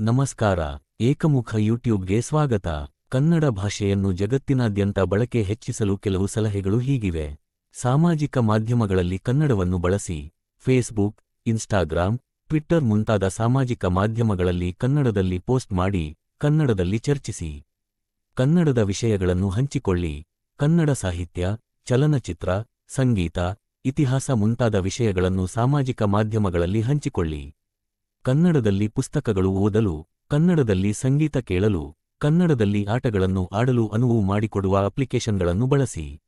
ನಮಸ್ಕಾರ. ಏಕಮುಖ ಯೂಟ್ಯೂಬ್ಗೆ ಸ್ವಾಗತ. ಕನ್ನಡ ಭಾಷೆಯನ್ನು ಜಗತ್ತಿನಾದ್ಯಂತ ಬಳಕೆ ಹೆಚ್ಚಿಸಲು ಕೆಲವು ಸಲಹೆಗಳು ಹೀಗಿವೆ. ಸಾಮಾಜಿಕ ಮಾಧ್ಯಮಗಳಲ್ಲಿ ಕನ್ನಡವನ್ನು ಬಳಸಿ. ಫೇಸ್ಬುಕ್, ಇನ್ಸ್ಟಾಗ್ರಾಮ್, ಟ್ವಿಟ್ಟರ್ ಮುಂತಾದ ಸಾಮಾಜಿಕ ಮಾಧ್ಯಮಗಳಲ್ಲಿ ಕನ್ನಡದಲ್ಲಿ ಪೋಸ್ಟ್ ಮಾಡಿ, ಕನ್ನಡದಲ್ಲಿ ಚರ್ಚಿಸಿ. ಕನ್ನಡದ ವಿಷಯಗಳನ್ನು ಹಂಚಿಕೊಳ್ಳಿ. ಕನ್ನಡ ಸಾಹಿತ್ಯ, ಚಲನಚಿತ್ರ, ಸಂಗೀತ, ಇತಿಹಾಸ ಮುಂತಾದ ವಿಷಯಗಳನ್ನು ಸಾಮಾಜಿಕ ಮಾಧ್ಯಮಗಳಲ್ಲಿ ಹಂಚಿಕೊಳ್ಳಿ. ಕನ್ನಡದಲ್ಲಿ ಪುಸ್ತಕಗಳು ಓದಲು, ಕನ್ನಡದಲ್ಲಿ ಸಂಗೀತ ಕೇಳಲು, ಕನ್ನಡದಲ್ಲಿ ಆಟಗಳನ್ನು ಆಡಲು ಅನುವು ಮಾಡಿಕೊಡುವ ಅಪ್ಲಿಕೇಶನ್ಗಳನ್ನು ಬಳಸಿ.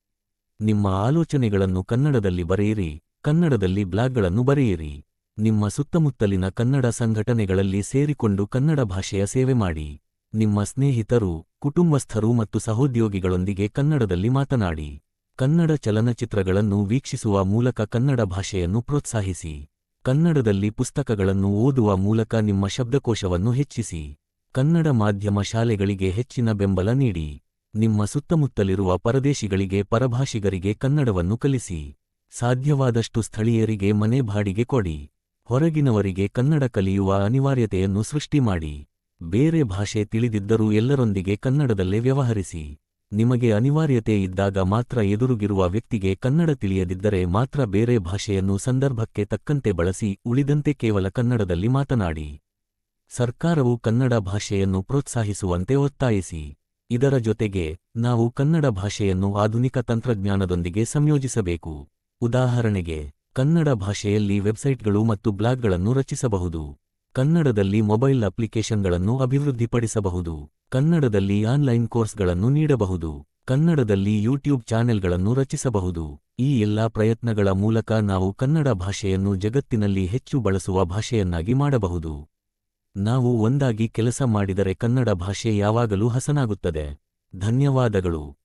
ನಿಮ್ಮ ಆಲೋಚನೆಗಳನ್ನು ಕನ್ನಡದಲ್ಲಿ ಬರೆಯಿರಿ, ಕನ್ನಡದಲ್ಲಿ ಬ್ಲಾಗ್ಗಳನ್ನು ಬರೆಯಿರಿ. ನಿಮ್ಮ ಸುತ್ತಮುತ್ತಲಿನ ಕನ್ನಡ ಸಂಘಟನೆಗಳಲ್ಲಿ ಸೇರಿಕೊಂಡು ಕನ್ನಡ ಭಾಷೆಯ ಸೇವೆ ಮಾಡಿ. ನಿಮ್ಮ ಸ್ನೇಹಿತರು, ಕುಟುಂಬಸ್ಥರು ಮತ್ತು ಸಹೋದ್ಯೋಗಿಗಳೊಂದಿಗೆ ಕನ್ನಡದಲ್ಲಿ ಮಾತನಾಡಿ. ಕನ್ನಡ ಚಲನಚಿತ್ರಗಳನ್ನು ವೀಕ್ಷಿಸುವ ಮೂಲಕ ಕನ್ನಡ ಭಾಷೆಯನ್ನು ಪ್ರೋತ್ಸಾಹಿಸಿ. ಕನ್ನಡದಲ್ಲಿ ಪುಸ್ತಕಗಳನ್ನು ಓದುವ ಮೂಲಕ ನಿಮ್ಮ ಶಬ್ದಕೋಶವನ್ನು ಹೆಚ್ಚಿಸಿ. ಕನ್ನಡ ಮಾಧ್ಯಮ ಶಾಲೆಗಳಿಗೆ ಹೆಚ್ಚಿನ ಬೆಂಬಲ ನೀಡಿ. ನಿಮ್ಮ ಸುತ್ತಮುತ್ತಲಿರುವ ಪರದೇಶಿಗಳಿಗೆ ಪರಭಾಷಿಗರಿಗೆ ಕನ್ನಡವನ್ನು ಕಲಿಸಿ. ಸಾಧ್ಯವಾದಷ್ಟು ಸ್ಥಳೀಯರಿಗೆ ಮನೆ ಬಾಡಿಗೆ ಕೊಡಿ. ಹೊರಗಿನವರಿಗೆ ಕನ್ನಡ ಕಲಿಯುವ ಅನಿವಾರ್ಯತೆಯನ್ನು ಸೃಷ್ಟಿ ಮಾಡಿ. ಬೇರೆ ಭಾಷೆ ತಿಳಿದಿದ್ದರೂ ಎಲ್ಲರೊಂದಿಗೆ ಕನ್ನಡದಲ್ಲೇ ವ್ಯವಹರಿಸಿ. ನಿಮಗೆ ಅನಿವಾರ್ಯತೆ ಇದ್ದಾಗ ಮಾತ್ರ ಎದುರುಗಿರುವ ವ್ಯಕ್ತಿಗೆ ಕನ್ನಡ ತಿಳಿಯದಿದ್ದರೆ ಮಾತ್ರ ಬೇರೆ ಭಾಷೆಯನ್ನು ಸಂದರ್ಭಕ್ಕೆ ತಕ್ಕಂತೆ ಬಳಸಿ, ಉಳಿದಂತೆ ಕೇವಲ ಕನ್ನಡದಲ್ಲಿ ಮಾತನಾಡಿ. ಸರ್ಕಾರವು ಕನ್ನಡ ಭಾಷೆಯನ್ನು ಪ್ರೋತ್ಸಾಹಿಸುವಂತೆ ಒತ್ತಾಯಿಸಿ. ಇದರ ಜೊತೆಗೆ, ನಾವು ಕನ್ನಡ ಭಾಷೆಯನ್ನು ಆಧುನಿಕ ತಂತ್ರಜ್ಞಾನದೊಂದಿಗೆ ಸಂಯೋಜಿಸಬೇಕು. ಉದಾಹರಣೆಗೆ, ಕನ್ನಡ ಭಾಷೆಯಲ್ಲಿ ವೆಬ್ಸೈಟ್ಗಳು ಮತ್ತು ಬ್ಲಾಗ್ಗಳನ್ನು ರಚಿಸಬಹುದು. ಕನ್ನಡದಲ್ಲಿ ಮೊಬೈಲ್ ಅಪ್ಲಿಕೇಶನ್ಗಳನ್ನು ಅಭಿವೃದ್ಧಿಪಡಿಸಬಹುದು. ಕನ್ನಡದಲ್ಲಿ ಆನ್ಲೈನ್ ಕೋರ್ಸ್ಗಳನ್ನು ನೀಡಬಹುದು. ಕನ್ನಡದಲ್ಲಿ ಯೂಟ್ಯೂಬ್ ಚಾನೆಲ್ಗಳನ್ನು ರಚಿಸಬಹುದು. ಈ ಎಲ್ಲಾ ಪ್ರಯತ್ನಗಳ ಮೂಲಕ ನಾವು ಕನ್ನಡ ಭಾಷೆಯನ್ನು ಜಗತ್ತಿನಲ್ಲಿ ಹೆಚ್ಚು ಬಳಸುವ ಭಾಷೆಯನ್ನಾಗಿ ಮಾಡಬಹುದು. ನಾವು ಒಂದಾಗಿ ಕೆಲಸ ಮಾಡಿದರೆ ಕನ್ನಡ ಭಾಷೆ ಯಾವಾಗಲೂ ಹಸನಾಗುತ್ತದೆ. ಧನ್ಯವಾದಗಳು.